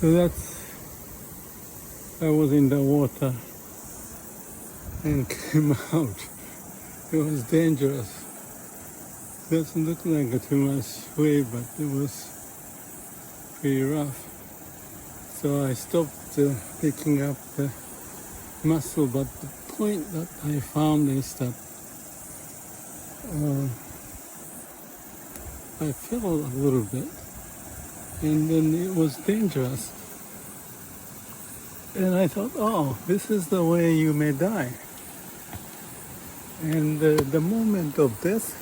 So I was in the water and came out. It was dangerous. Doesn't look like too much wave, but it was pretty rough. So I stopped picking up the muscle, but the point that I found is that I fell a little bit, and then it was dangerous. And I thought, oh, this is the way you may die. And the moment of death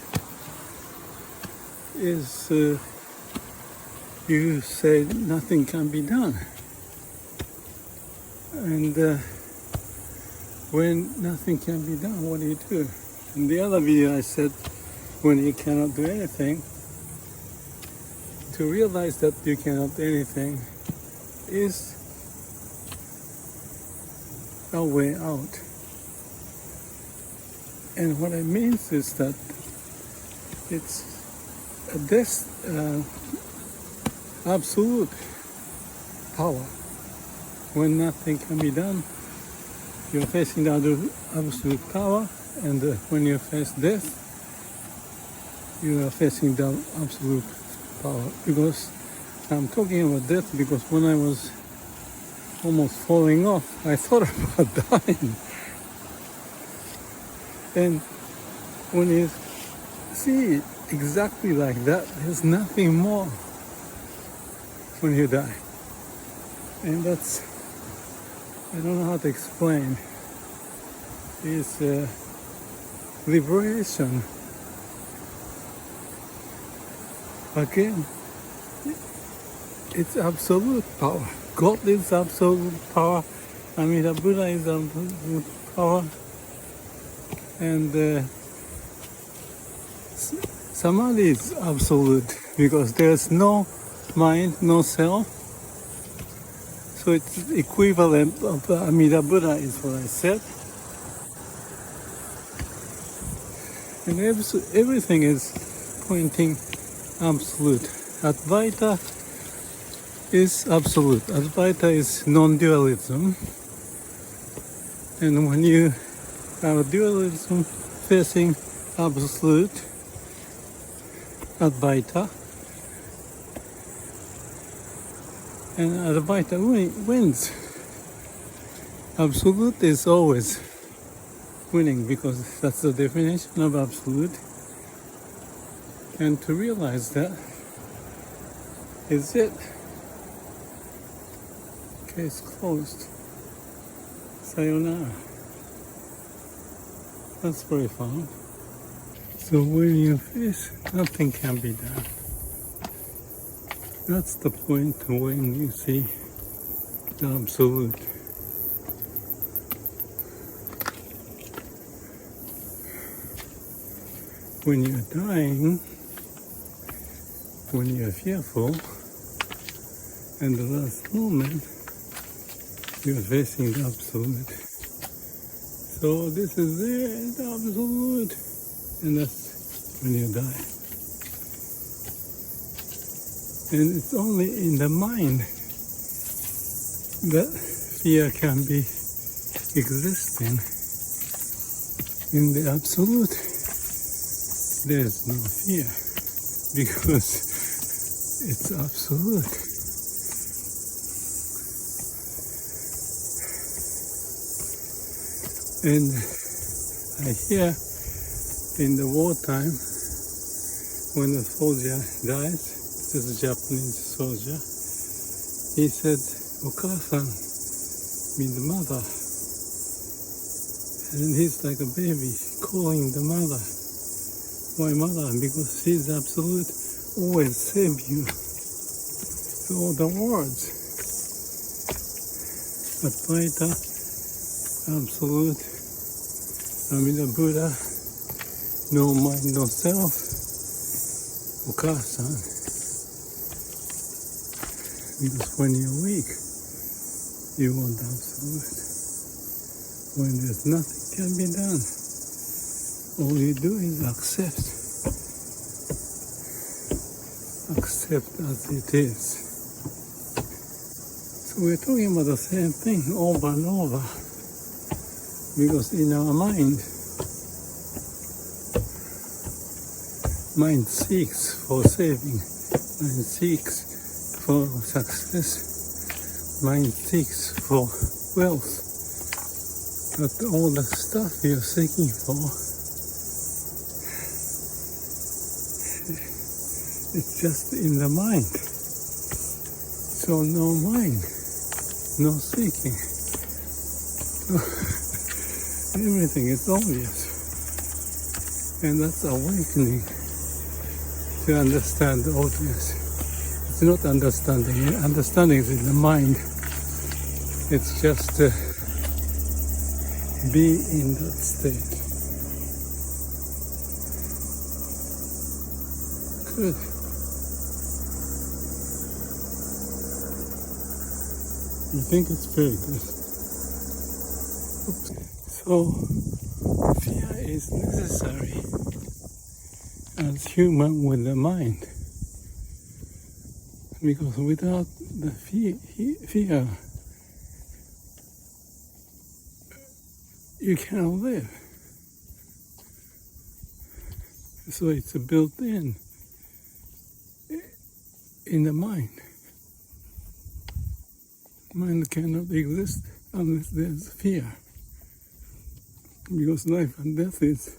is you say nothing can be done. And when nothing can be done, what do you do? In the other video I said, when you cannot do anything, to realize that you cannot do anything is a way out. And what it means is that it's this absolute power. When nothing can be done, you're facing the other absolute power, and when you face death, you are facing the absolute power. Because I'm talking about death because when I was almost falling off, I thought about dying. And when you see it exactly like that, there's nothing more when you die. And that's, I don't know how to explain. It's liberation. Again, it's absolute power. God is absolute power. Amida Buddha is absolute power. And Samadhi is absolute because there's no mind, no self. So it's equivalent of Amida Buddha is what I said. And everything is pointing absolute. Advaita is absolute. Advaita is non-dualism. And when you have dualism facing absolute, Advaita, and Advaita wins. Absolute is always winning because that's the definition of absolute. And to realize that is it. Case closed. Sayonara. That's very fun. So when you face, nothing can be done. That's the point when you see the absolute. When you're dying, when you're fearful, and the last moment, you're facing the absolute. So this is it, the absolute, and that's when you die. And it's only in the mind that fear can be existing. In the absolute, there's no fear because it's absolute. And I hear in the wartime, when the soldier dies, this is a Japanese soldier, he said, "Okasan" means mother. And he's like a baby calling the mother. Why mother? Because she's absolute, always save you. So all the words. Advaita, absolute, Amida Buddha, no mind, no self, Okasan. Because when you're weak, you want absolute. When there's nothing can be done, all you do is accept. Accept as it is. So we're talking about the same thing over and over, because in our mind seeks for saving, mind seeks for success, mind seeks for wealth. But all the stuff you're seeking for, it's just in the mind. So no mind, no seeking. So everything is obvious. And that's awakening to understand the obvious. It's not understanding. Understanding is in the mind. It's just be in that state. Good. I think it's very good. Oops. So, fear is necessary as human with the mind. Because without the fear, you cannot live. So it's built in the mind. Mind cannot exist unless there's fear. Because life and death is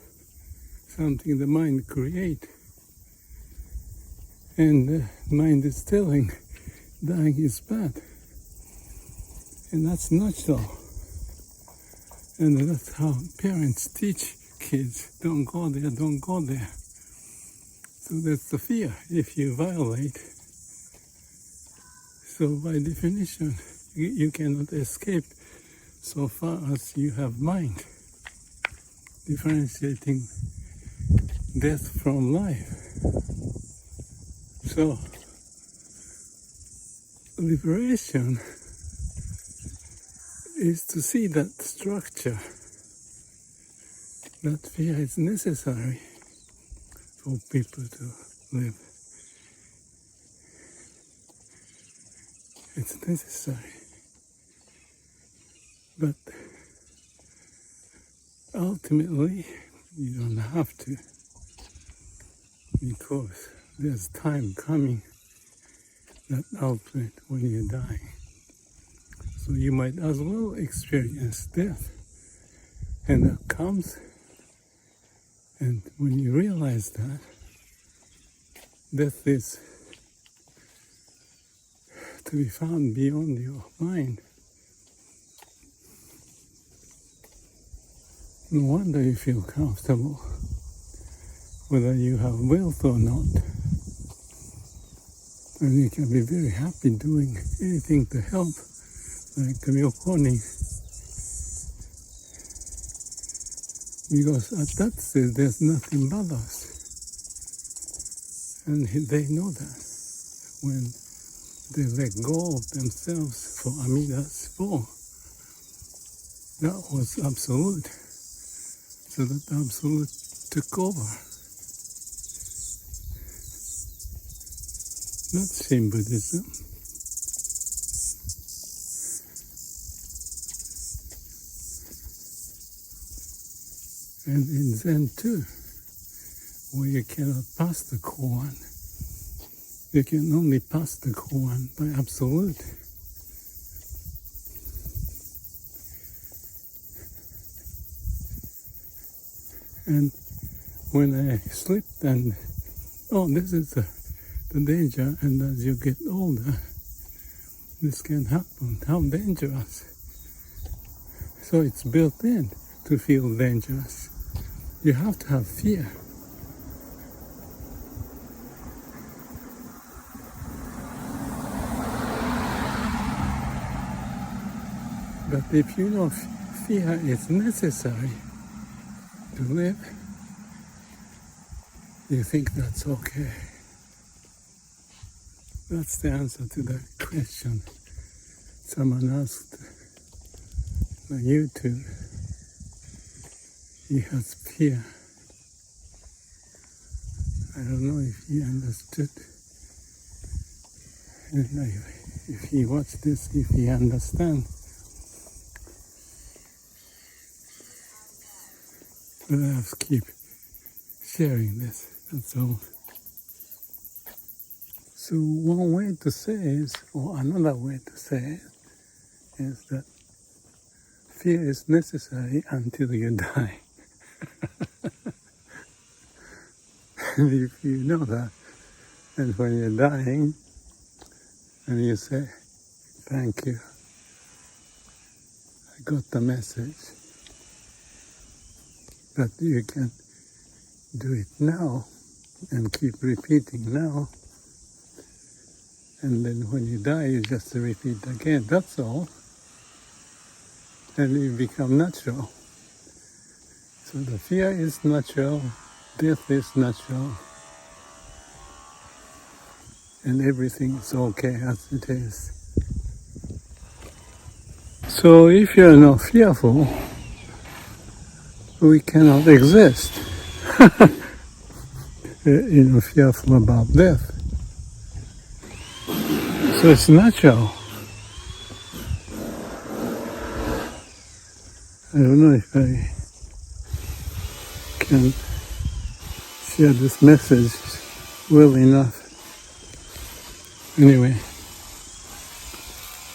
something the mind creates. And the mind is telling dying is bad. And that's natural. And that's how parents teach kids, don't go there, don't go there. So that's the fear if you violate. So by definition, you cannot escape so far as you have mind, differentiating death from life. So, liberation is to see that structure, that fear is necessary for people to live. It's necessary. But ultimately, you don't have to, because there's time coming, that ultimate when you die. So you might as well experience death. And that comes, and when you realize that, death is to be found beyond your mind. No wonder you feel comfortable, whether you have wealth or not. And you can be very happy doing anything to help, like Myokonin. Because at that stage, there's nothing but us. And they know that when they let go of themselves for Amida's fall. That was absolute. So that absolute took over. That's Zen Buddhism. And in Zen too, where you cannot pass the Koan, you can only pass the Koan by absolute. And when I slipped and, this is the danger, and as you get older, this can happen. How dangerous. So it's built in to feel dangerous. You have to have fear. But if you know fear is necessary to live, you think that's okay. That's the answer to that question someone asked on YouTube. He has fear. I don't know if he understood. Anyway. if he watch this, if he understand. But I have to keep sharing this, that's all. So one way to say is, or another way to say it, is that fear is necessary until you die. And if you know that, and when you're dying, and you say, thank you, I got the message, that you can do it now, and keep repeating now, and then when you die, you just repeat again, that's all, and you become natural. So the fear is natural, death is natural, and everything is okay as it is. So if you're not fearful, we cannot exist. Fearful about death. So it's natural. I don't know if I can share this message well enough. Anyway.